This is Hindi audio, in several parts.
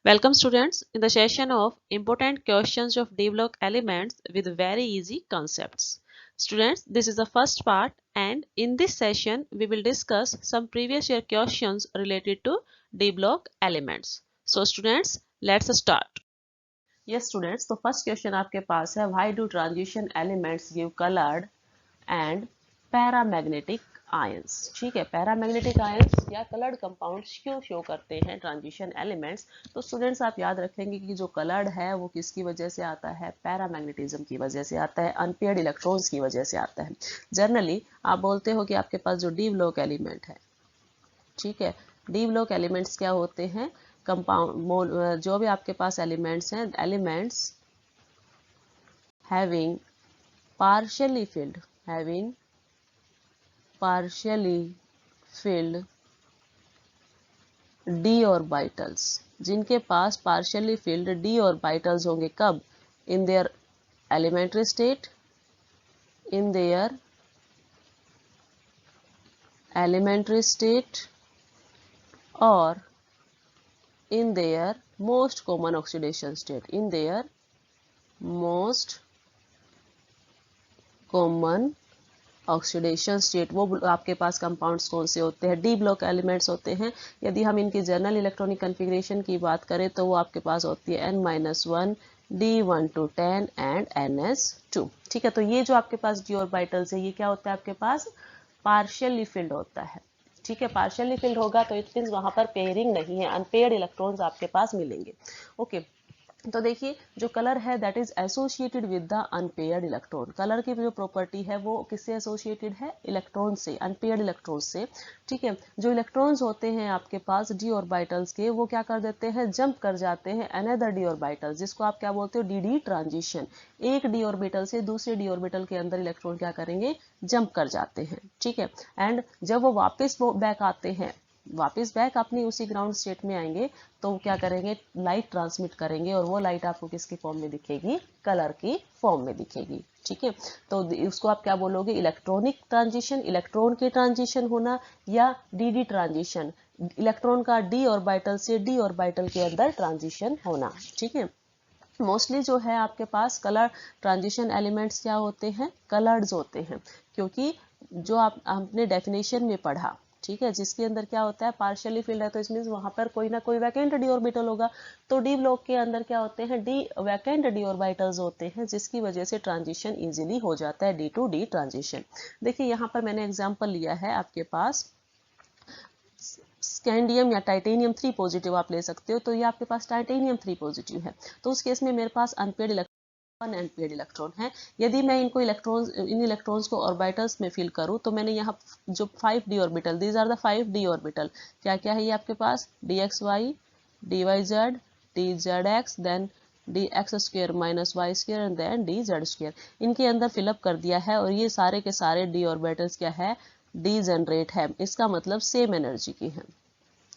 Welcome students in the session of important questions of D block elements with very easy concepts. Students, this is the first part and in this session we will discuss some previous year questions related to D block elements. So students, let's start. Yes students, तो first question आपके पास है why do transition elements give colored and paramagnetic ions. ठीक है, पैरामैग्नेटिक आयंस या कलर्ड कंपाउंड्स क्यों शो करते हैं ट्रांजिशन एलिमेंट्स। तो स्टूडेंट्स आप याद रखेंगे कि जो कलर्ड है वो किसकी वजह से आता है, पैरामैग्नेटिज्म की वजह से आता है, अनपेयर्ड इलेक्ट्रॉन्स की वजह से आता है। जनरली आप बोलते हो कि आपके पास जो डी ब्लॉक एलिमेंट है, ठीक है, डी ब्लॉक एलिमेंट्स क्या होते हैं, कंपाउंड जो भी आपके पास एलिमेंट्स हैं, elements having partially filled d orbitals, जिनके पास partially filled d orbitals होंगे कब, in their elementary state, or in their most common oxidation state, oxidation state. वो आपके पास कंपाउंड्स कौन से होते हैं, डी ब्लॉक एलिमेंट्स होते हैं। यदि हम इनकी जनरल इलेक्ट्रॉनिक कन्फिग्रेशन की बात करें तो वो आपके पास होती है n-1 d1 to 10 and ns2। ठीक है, तो ये जो आपके पास डी ऑर्बिटल्स है ये क्या होता है, आपके पास पार्शियली फिल्ड होता है। ठीक है, पार्शियली फिल्ड होगा तो इट मींस वहां पर पेयरिंग नहीं है, अनपेयर्ड इलेक्ट्रॉन्स आपके पास मिलेंगे। ओके, तो देखिए जो कलर है that is associated with the unpaired electron. Colour की जो प्रॉपर्टी है वो किससे एसोसिएटेड है, इलेक्ट्रॉन से, अनपेयर्ड इलेक्ट्रॉन से। ठीक है, जो इलेक्ट्रॉन्स होते हैं आपके पास डी ऑर्बिटल्स के, वो क्या कर देते हैं, जंप कर जाते हैं अनदर डी ऑर्बिटल, जिसको आप क्या बोलते हो, डी डी ट्रांजिशन। एक डी ऑर्बिटल से दूसरे डी ऑर्बिटल के अंदर इलेक्ट्रॉन क्या करेंगे, जंप कर जाते हैं। ठीक है, एंड जब वो वापस बैक आते हैं, वापस बैक अपनी उसी ग्राउंड स्टेट में आएंगे तो क्या करेंगे, लाइट ट्रांसमिट करेंगे और वो लाइट आपको किसकी फॉर्म में दिखेगी, कलर की फॉर्म में दिखेगी। ठीक है, तो उसको आप क्या बोलोगे, इलेक्ट्रॉनिक ट्रांजिशन, इलेक्ट्रॉन के ट्रांजिशन होना, या डी ट्रांजिशन, इलेक्ट्रॉन का डी ऑर्बिटल से डी ऑर्बिटल के अंदर ट्रांजिशन होना। ठीक है, मोस्टली जो है आपके पास कलर ट्रांजिशन एलिमेंट्स क्या होते हैं, कलर्ड्स होते हैं, क्योंकि जो आपने डेफिनेशन में पढ़ा, ठीक है, जिसके अंदर क्या होता है, पार्शियली फिल्ड है तो इसमें वहां पर कोई ना कोई वैकेंट डी ऑर्बिटल होगा। तो डी ब्लॉक के अंदर क्या होते हैं, डी वैकेंट डी ऑर्बिटल्स होते हैं, जिसकी वजह से ट्रांजिशन इजीली हो जाता है, डी टू डी ट्रांजिशन। देखिए यहाँ पर मैंने एग्जांपल लिया है आपके पास स्कैंडियम या टाइटेनियम 3 पॉजिटिव आप ले सकते हो, तो ये आपके पास टाइटेनियम 3 पॉजिटिव है, तो उस केस में मेरे पास अनपेयर्ड अनपेयर्ड इलेक्ट्रॉन है। यदि मैं इन इलेक्ट्रॉन्स को ऑर्बिटल्स में फिल करूं तो मैंने यहाँ जो 5d orbital, these are the 5d orbital, क्या क्या है ये आपके पास, dxy, dyz, dzx, then dx² minus y² and then dz², इनके अंदर फिलअप कर दिया है और ये सारे के सारे d ऑर्बिटल्स क्या है, डी जनरेट है, इसका मतलब सेम एनर्जी की है।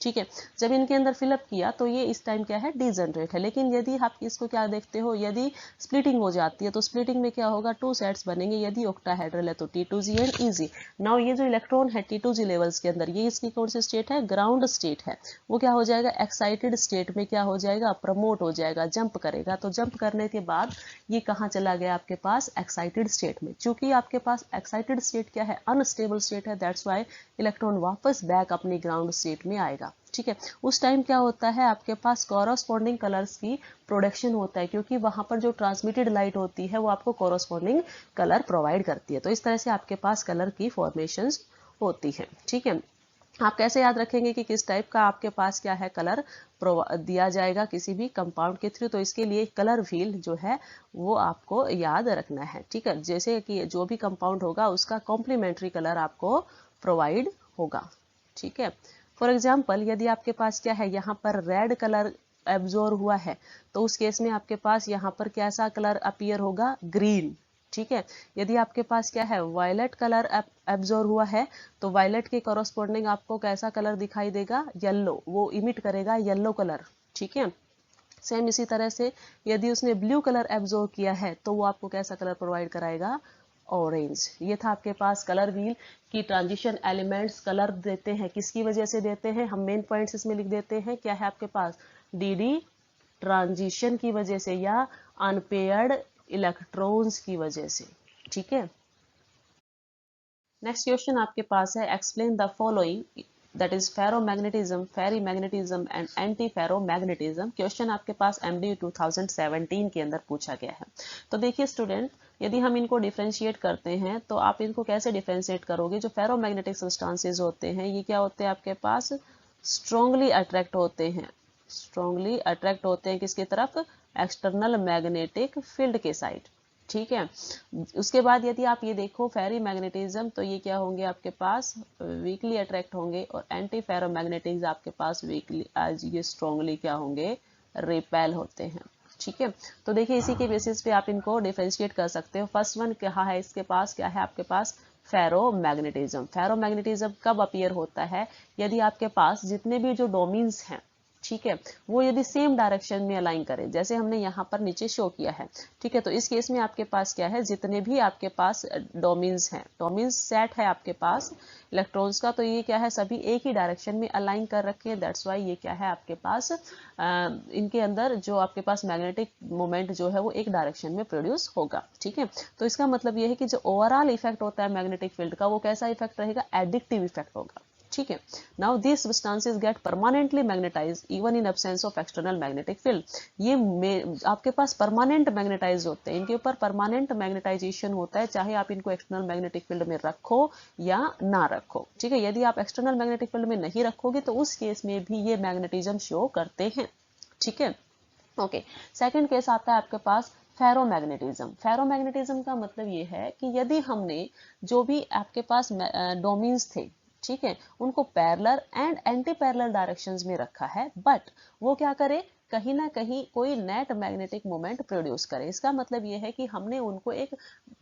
ठीक है, जब इनके अंदर फिलअप किया तो ये इस टाइम क्या है, डीजनरेट है। लेकिन यदि आप इसको क्या देखते हो, यदि स्प्लिटिंग हो जाती है तो स्प्लिटिंग में क्या होगा, 2 सेट्स बनेंगे, यदि ऑक्टाहेड्रल है तो T2G एंड EG। नाउ ये जो इलेक्ट्रॉन है T2G लेवल्स के अंदर, ये इसकी कौन सी स्टेट है, ग्राउंड स्टेट है, वो क्या हो जाएगा, एक्साइटेड स्टेट में क्या हो जाएगा, प्रमोट हो जाएगा, जंप करेगा। तो जंप करने के बाद ये कहाँ चला गया, आपके पास एक्साइटेड स्टेट में। चूंकि आपके पास एक्साइटेड स्टेट क्या है, अनस्टेबल स्टेट है, दैट्स वाई इलेक्ट्रॉन वापस बैक अपनी ग्राउंड स्टेट में आएगा। ठीक है, उस टाइम क्या होता है, आपके पास कॉरस्पॉन्डिंग कलर्स की प्रोडक्शन होता है, क्योंकि वहां पर जो ट्रांसमिटेड लाइट होती है वो आपको कॉरस्पॉन्डिंग कलर प्रोवाइड करती है। तो इस तरह से आपके पास कलर की फॉर्मेशंस होती है। ठीक है, आप कैसे याद रखेंगे कि किस टाइप का आपके पास क्या है, कलर दिया जाएगा किसी भी कंपाउंड के थ्रू, तो इसके लिए कलर व्हील जो है वो आपको याद रखना है। ठीक है, जैसे कि जो भी कंपाउंड होगा उसका कॉम्प्लीमेंट्री कलर आपको प्रोवाइड होगा। ठीक है, फॉर एग्जाम्पल यदि आपके पास क्या है, यहाँ पर रेड कलर एब्जॉर्ब हुआ है तो उस केस में आपके पास यहाँ पर कैसा कलर अपीयर होगा, ग्रीन। ठीक है, यदि आपके पास क्या है, वायलेट कलर एब्जॉर्ब हुआ है तो वायलेट के कॉरस्पॉन्डिंग आपको कैसा कलर दिखाई देगा, येलो, वो इमिट करेगा येलो कलर। ठीक है, सेम इसी तरह से यदि उसने ब्लू कलर एब्जॉर्ब किया है तो वो आपको कैसा कलर प्रोवाइड कराएगा, ऑरेंज। ये था आपके पास कलर व्हील की ट्रांजिशन एलिमेंट्स कलर देते हैं, किसकी वजह से देते हैं, हम मेन पॉइंट्स इसमें लिख देते हैं, क्या है आपके पास, डी डी ट्रांजिशन की वजह से या अनपेयर्ड इलेक्ट्रॉन्स की वजह से। ठीक है, नेक्स्ट क्वेश्चन आपके पास है, explain the following that is ferromagnetism, ferrimagnetism and anti ferromagnetism. Question आपके पास MDU 2017 के अंदर पूछा गया है। तो देखिए स्टूडेंट, यदि हम इनको डिफ्रेंशिएट करते हैं तो आप इनको कैसे डिफ्रेंशिएट करोगे? जो फेरोमैग्नेटिक सब्सटेंसेस होते हैं ये क्या होते हैं आपके पास? स्ट्रांगली अट्रैक्ट होते हैं, स्ट्रांगली अट्रैक्ट होते हैं किसकी तरफ? एक्सटर्नल मैग्नेटिक फील्ड के साइड। ठीक है, उसके बाद यदि आप ये देखो फेरी मैग्नेटिज्म, तो ये क्या होंगे आपके पास? वीकली अट्रैक्ट होंगे। और एंटी फेरोमैग्नेटिज्म आपके पास वीकली, आज ये स्ट्रांगली क्या होंगे? रिपेल होते हैं। ठीक है, तो देखिए इसी के बेसिस पे आप इनको डिफरेंशिएट कर सकते हो। फर्स्ट वन क्या है इसके पास? क्या है आपके पास? फेरोमैग्नेटिज्म। फेरोमैग्नेटिज्म कब अपीयर होता है? यदि आपके पास जितने भी जो डोमेन्स हैं, ठीक है, वो यदि सेम डायरेक्शन में अलाइन करें, जैसे हमने यहाँ पर नीचे शो किया है। ठीक है, तो इस केस में आपके पास क्या है? जितने भी आपके पास डोमेन्स हैं, डोमेन्स सेट है आपके पास इलेक्ट्रॉन्स का, तो ये क्या है? सभी एक ही डायरेक्शन में अलाइन कर रखे हैं। दैट्स वाई ये क्या है आपके पास? इनके अंदर जो आपके पास मैग्नेटिक मोमेंट जो है वो एक डायरेक्शन में प्रोड्यूस होगा। ठीक है, तो इसका मतलब ये है कि जो ओवरऑल इफेक्ट होता है मैग्नेटिक फील्ड का, वो कैसा इफेक्ट रहेगा? एडिक्टिव इफेक्ट होगा। ठीक है, now this substances get permanently magnetized even in absence of external magnetic field. ये आपके पास परमानेंट मैग्नेटाइज होते हैं, इनके ऊपर परमानेंट मैग्नेटाइजेशन होता है, चाहे आप इनको एक्सटर्नल मैग्नेटिक फील्ड में रखो या ना रखो। ठीक है, यदि आप एक्सटर्नल मैग्नेटिक फील्ड में नहीं रखोगे तो उस केस में भी ये मैग्नेटिज्म शो करते हैं। ठीक है, ओके, सेकंड केस आता है आपके पास फेरोमैग्नेटिज्म। फेरोमैग्नेटिज्म का मतलब ये है कि यदि हमने जो भी आपके पास डोमेन्स थे, ठीक है, उनको parallel and anti parallel directions में रखा है, बट वो क्या करे? कहीं ना कहीं कोई नेट मैग्नेटिक मोमेंट प्रोड्यूस करे। इसका मतलब ये है कि हमने उनको एक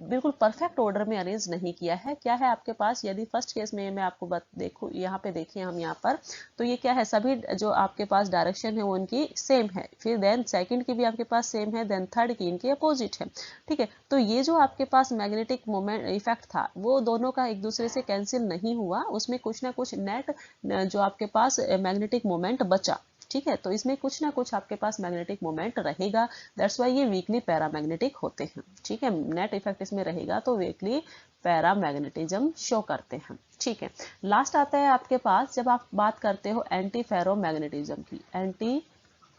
बिल्कुल परफेक्ट ऑर्डर में अरेंज नहीं किया है। क्या है आपके पास? यदि फर्स्ट केस में मैं आपको देखूं, यहाँ पे देखिए हम यहाँ पर, तो ये क्या है? सभी जो आपके पास डायरेक्शन है वो इनकी सेम है। फिर देन सेकंड की भी आपके पास सेम है, देन थर्ड की इनकी अपोजिट है। ठीक है, तो ये जो आपके पास मैग्नेटिक मोमेंट इफेक्ट था वो दोनों का एक दूसरे से कैंसिल नहीं हुआ, उसमें कुछ ना कुछ नेट जो आपके पास मैग्नेटिक मोमेंट बचा। ठीक है, तो इसमें कुछ ना कुछ आपके पास मैग्नेटिक मोमेंट रहेगा। दैट्स वाई ये वीकली पैरामैग्नेटिक होते हैं। ठीक है, नेट इफेक्ट इसमें रहेगा तो वीकली पैरामैग्नेटिज्म शो करते हैं। ठीक है, लास्ट आता है आपके पास जब आप बात करते हो एंटी फेरोमैग्नेटिज्म की, एंटी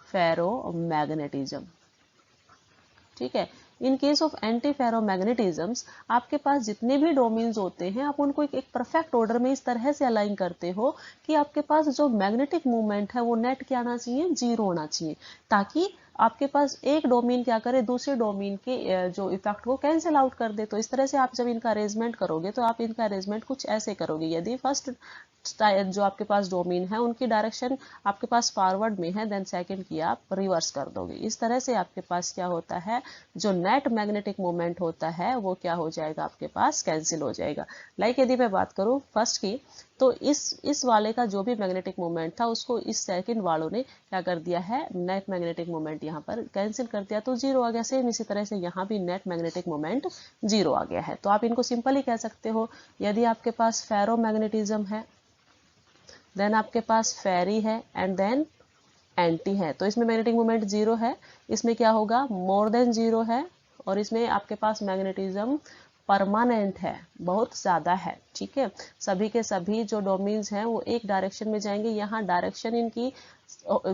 फेरोमैग्नेटिज्म। ठीक है, इन केस ऑफ एंटी फेरोमैग्नेटिज्म्स आपके पास जितने भी डोमेन्स होते हैं आप उनको एक परफेक्ट ऑर्डर में इस तरह से अलाइन करते हो कि आपके पास जो मैग्नेटिक मूवमेंट है वो नेट क्या आना चाहिए? जीरो होना चाहिए, ताकि आपके पास एक डोमेन क्या करे? दूसरे डोमेन के जो इफेक्ट को कैंसिल आउट कर दे। तो इस तरह से आप जब इनका अरेंजमेंट करोगे तो आप इनका अरेंजमेंट कुछ ऐसे करोगे। यदि फर्स्ट जो आपके पास डोमेन है उनकी डायरेक्शन आपके पास फॉरवर्ड में है, देन सेकंड की आप रिवर्स कर दोगे। इस तरह से आपके पास क्या होता है? जो नेट मैग्नेटिक मोमेंट होता है वो क्या हो जाएगा? आपके पास कैंसिल हो जाएगा। लाइक यदि मैं बात करूं फर्स्ट की, तो इस वाले का जो भी मैग्नेटिक मोमेंट था उसको इस सेकंड वालों ने क्या कर दिया है? नेट मैग्नेटिक मोमेंट यहाँ पर कैंसिल कर दिया, तो जीरो आ गया। सेम इसी तरह से यहाँ भी नेट मैग्नेटिक मोमेंट जीरो आ गया है। तो आप इनको सिंपली कह सकते हो, यदि आपके पास फेरोमैग्नेटिज्म है, देन आपके पास फेरी है एंड देन एंटी है, तो इसमें मैग्नेटिक मोमेंट जीरो है। इसमें क्या होगा? मोर देन जीरो है। और इसमें आपके पास मैग्नेटिज्म परमानेंट है, बहुत ज्यादा है। ठीक है, सभी के सभी जो डोमेन्स हैं वो एक डायरेक्शन में जाएंगे। यहाँ डायरेक्शन इनकी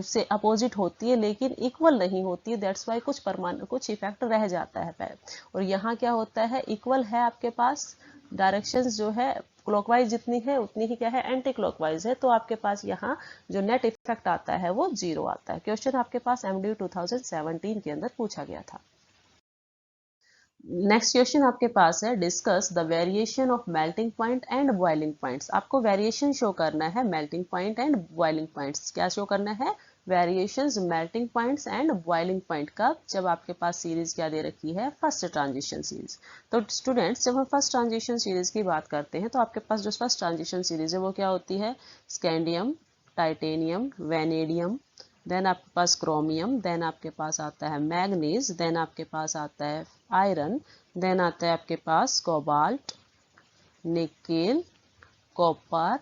से अपोजिट होती है लेकिन इक्वल नहीं होती है। दैट्स वाई कुछ इफेक्ट रह जाता है। और यहाँ क्या होता है? इक्वल है आपके पास डायरेक्शंस जो है, क्लॉकवाइज जितनी है उतनी ही क्या है? एंटी क्लॉकवाइज है। तो आपके पास यहाँ जो नेट इफेक्ट आता है वो जीरो आता है। क्वेश्चन आपके पास MDU 2017 के अंदर पूछा गया था। नेक्स्ट क्वेश्चन आपके पास है, discuss the variation of melting point and boiling points. आपको वेरिएशन शो करना है melting point and boiling points. क्या शो करना है? Variations melting points and boiling point का, जब आपके पास सीरीज क्या दे रखी है? First transition series. तो स्टूडेंट्स, जब हम फर्स्ट ट्रांजिशन सीरीज की बात करते हैं तो आपके पास जो फर्स्ट ट्रांजिशन सीरीज है वो क्या होती है? स्कैंडियम, टाइटेनियम, वेनेडियम, देन आपके पास क्रोमियम, देन आपके पास आता है मैग्नीज, देन आपके पास आता है आयरन, देन आता है आपके पास cobalt, nickel, copper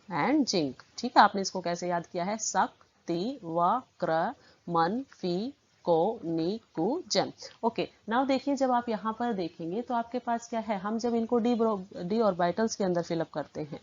and zinc. ठीक है, आपने इसको कैसे याद किया है? शक्ति वक्र मन, फी, को, नी, कु, जन। ओके, नाउ देखिए जब आप यहाँ पर देखेंगे तो आपके पास क्या है, हम जब इनको डी ऑर्बिटल्स के अंदर फिलअप करते हैं,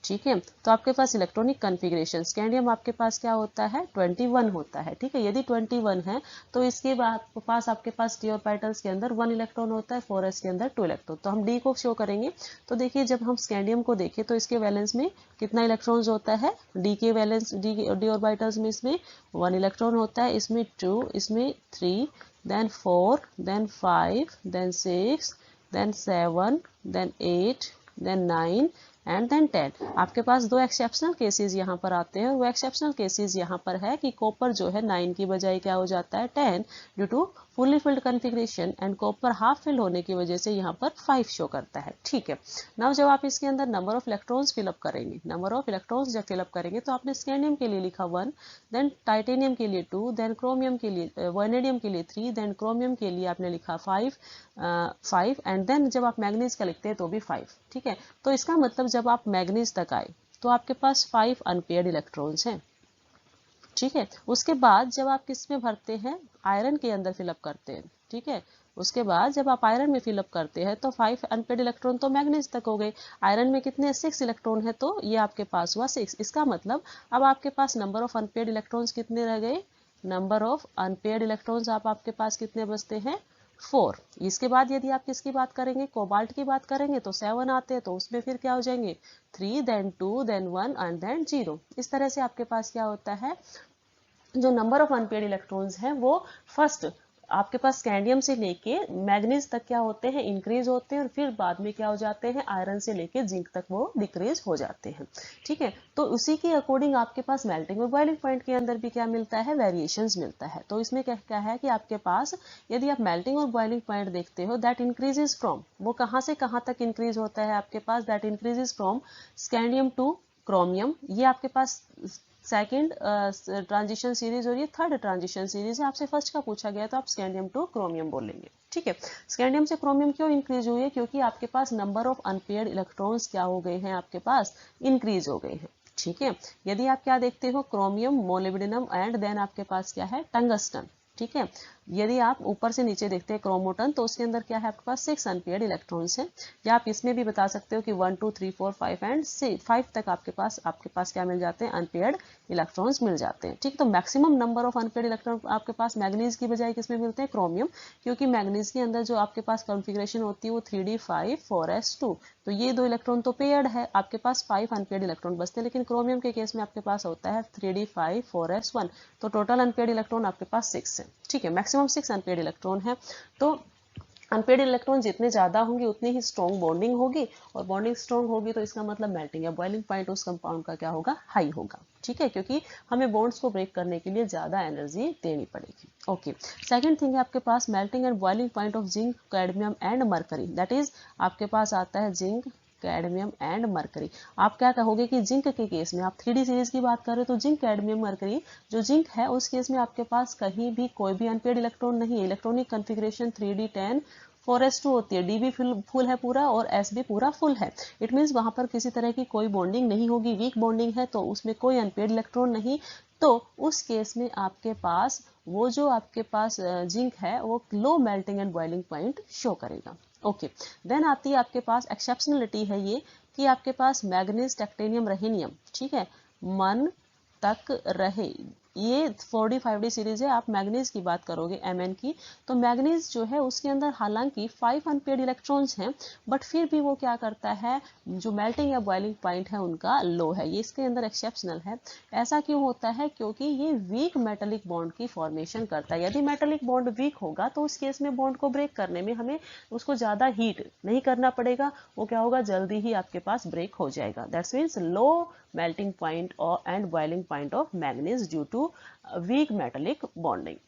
ठीक है, तो आपके पास इलेक्ट्रॉनिक कन्फिग्रेशन स्कैंडियम आपके पास क्या होता है 21 होता है, ठीक है। यदि 21 है तो इसके पास आपके पास डी ऑर्बिटल्स के अंदर 1 इलेक्ट्रॉन होता है, 4s के अंदर 2 इलेक्ट्रॉन। तो हम डी को शो करेंगे, तो देखिए जब हम स्कैंडियम को देखें तो इसके वैलेंस में कितना इलेक्ट्रॉन्स होता है, डी के वैलेंस डी ऑर्बिटल्स में इसमें 1 इलेक्ट्रॉन होता है, इसमें 2, इसमें 3, then 4, then 5, then 6, then 7, then 8, then 9 and then 10। आपके पास दो एक्सेप्शनल केसेस यहाँ पर आते हैं, वो एक्सेप्शनल केसेस यहाँ पर है कि कॉपर जो है 9 की बजाय क्या हो जाता है 10 due to fully filled configuration, and copper half filled होने की वजह से यहाँ पर 5 शो करता है, ठीक है। नाउ जब आप इसके अंदर नंबर ऑफ इलेक्ट्रॉन्स फिलअप करेंगे, नंबर ऑफ इलेक्ट्रॉन्स जब फिलअप करेंगे तो आपने स्कैंडियम के लिए लिखा 1, देन टाइटेनियम के लिए 2, देन क्रोमियम के लिए वैनेडियम के लिए 3, देन क्रोमियम के लिए आपने लिखा 5 एंड देन जब आप मैग्नीज का लिखते हैं तो भी 5, ठीक है। तो इसका मतलब जब आप मैग्नीज तक आए तो आपके पास 5 अनपेयर्ड इलेक्ट्रॉन्स हैं, ठीक है। उसके बाद जब आप किस में भरते हैं, आयरन के अंदर फिलअप करते हैं, ठीक है। उसके बाद जब आप आयरन में फिलअप करते हैं तो 5 अनपेयर्ड इलेक्ट्रॉन तो मैग्नीज तक हो गए। आयरन में कितने 6 इलेक्ट्रॉन है, तो ये आपके पास हुआ 6। इसका मतलब अब आपके पास नंबर ऑफ अनपेयर्ड इलेक्ट्रॉन्स कितने रह गए, नंबर ऑफ अनपेयर्ड इलेक्ट्रॉन्स आपके पास कितने बचते हैं 4। इसके बाद यदि आप किसकी बात करेंगे, कोबाल्ट की बात करेंगे तो 7 आते हैं, तो उसमें फिर क्या हो जाएंगे 3, देन 2, देन 1 एंड देन 0। इस तरह से आपके पास क्या होता है, जो नंबर ऑफ अनपेयर्ड इलेक्ट्रॉन्स हैं वो फर्स्ट आपके पास स्कैंडियम से लेके मैग्नीज तक क्या होते हैं इंक्रीज होते हैं, और फिर बाद में क्या हो जाते हैं आयरन से लेके जिंक तक वो डिक्रीज हो जाते हैं, ठीक है। तो उसी के अकॉर्डिंग आपके पास मेल्टिंग और बॉइलिंग पॉइंट के अंदर भी क्या मिलता है, वेरिएशंस मिलता है। तो इसमें क्या है कि आपके पास यदि आप मेल्टिंग और बॉइलिंग पॉइंट देखते हो, दैट इंक्रीजेज फ्रॉम, वो कहाँ से कहाँ तक इंक्रीज होता है आपके पास, that increases from scandium to chromium, ये आपके पास सेकेंड ट्रांजिशन सीरीज और ये थर्ड ट्रांजिशन सीरीज है। आपसे फर्स्ट का पूछा गया तो आप स्कैंडियम टू क्रोमियम बोलेंगे, ठीक है। स्कैंडियम से क्रोमियम क्यों इंक्रीज हुई है, क्योंकि आपके पास नंबर ऑफ अनपेयर्ड इलेक्ट्रॉन्स क्या हो गए हैं, आपके पास इंक्रीज हो गए हैं, ठीक है। यदि आप क्या देखते हो, क्रोमियम, मोलिब्डेनम एंड देन आपके पास क्या है टंगस्टन, ठीक है। यदि आप ऊपर से नीचे देखते हैं क्रोमोटन, तो उसके अंदर क्या है आपके पास 6 अनपेयर्ड इलेक्ट्रॉन्स हैं, या आप इसमें भी बता सकते हो कि 1 2 3 4 5 एंड 5 तक आपके पास क्या मिल जाते हैं अनपेयर्ड इलेक्ट्रॉन्स मिल जाते हैं, ठीक। तो maximum number of unpaired electron आपके पास मैग्नीज की बजाय किसमें मिलते हैं, क्रोमियम, क्योंकि मैग्नीज के अंदर जो आपके पास कॉन्फ़िगरेशन होती है वो 3d5 4s2, तो ये दो इलेक्ट्रॉन तो पेयर्ड है, आपके पास 5 अनपेयर्ड इलेक्ट्रॉन बचते हैं। लेकिन क्रोमियम के केस में आपके पास होता है 3d5 4s1, तो टोटल अनपेयर्ड इलेक्ट्रॉन आपके पास 6 है, ठीक है। मैक्सिमम 6 अनपेयर्ड इलेक्ट्रॉन है। तो अनपेयर्ड इलेक्ट्रॉन जितने ज्यादा होंगे उतनी ही स्ट्रॉन्ग बॉन्डिंग होगी, और बॉन्डिंग स्ट्रॉन्ग होगी तो इसका मतलब मेल्टिंग या बॉइलिंग पॉइंट उस कंपाउंड का क्या होगा, हाई होगा, ठीक है, क्योंकि हमें बॉन्ड्स को ब्रेक करने के लिए ज्यादा एनर्जी देनी पड़ेगी। ओके, सेकंड थिंग है आपके पास melting and boiling point of zinc, cadmium and mercury, that is आपके पास आता है जिंक, कैडमियम एंड मरकरी। आप क्या कहोगे कि जिंक के केस में आप 3D सीरीज की बात कर रहे हो, तो जिंक, कैडमियम, मरकरी, जो जिंक है उस केस में आपके पास कहीं भी कोई भी अनपेयर्ड इलेक्ट्रॉन नहीं है। इलेक्ट्रॉनिक कॉन्फ़िगरेशन 3d10 4s2 होती है, डी भी फुल है पूरा और एस भी पूरा फुल है। इट मीन्स वहां पर किसी तरह की कोई बॉन्डिंग नहीं होगी, वीक बॉन्डिंग है, तो उसमें कोई अनपेयर्ड इलेक्ट्रॉन नहीं। तो उस केस में आपके पास वो जो आपके पास जिंक है वो low melting and boiling point show करेगा। ओके, देन आती है आपके पास एक्सेप्शनलिटी है ये कि आपके पास मैग्नीज, टाइटेनियम, रहीनियम, ठीक है, मन तक रहे, ये 4D 5D सीरीज है। आप मैग्नीज की बात करोगे Mn की, तो मैग्नीज जो है उसके अंदर हालांकि 5 अनपेयर्ड इलेक्ट्रॉन्स हैं, बट फिर भी वो क्या करता है, जो मेल्टिंग या बॉइलिंग पॉइंट है उनका लो है, ये इसके अंदर एक्सेप्शनल है। ऐसा क्यों होता है, क्योंकि ये वीक मेटेलिक बॉन्ड की फॉर्मेशन करता है। यदि मेटेलिक बॉन्ड वीक होगा तो उस केस में बॉन्ड को ब्रेक करने में हमें उसको ज्यादा हीट नहीं करना पड़ेगा, वो क्या होगा जल्दी ही आपके पास ब्रेक हो जाएगा। That's means low melting point or and boiling point of manganese due to weak metallic bonding.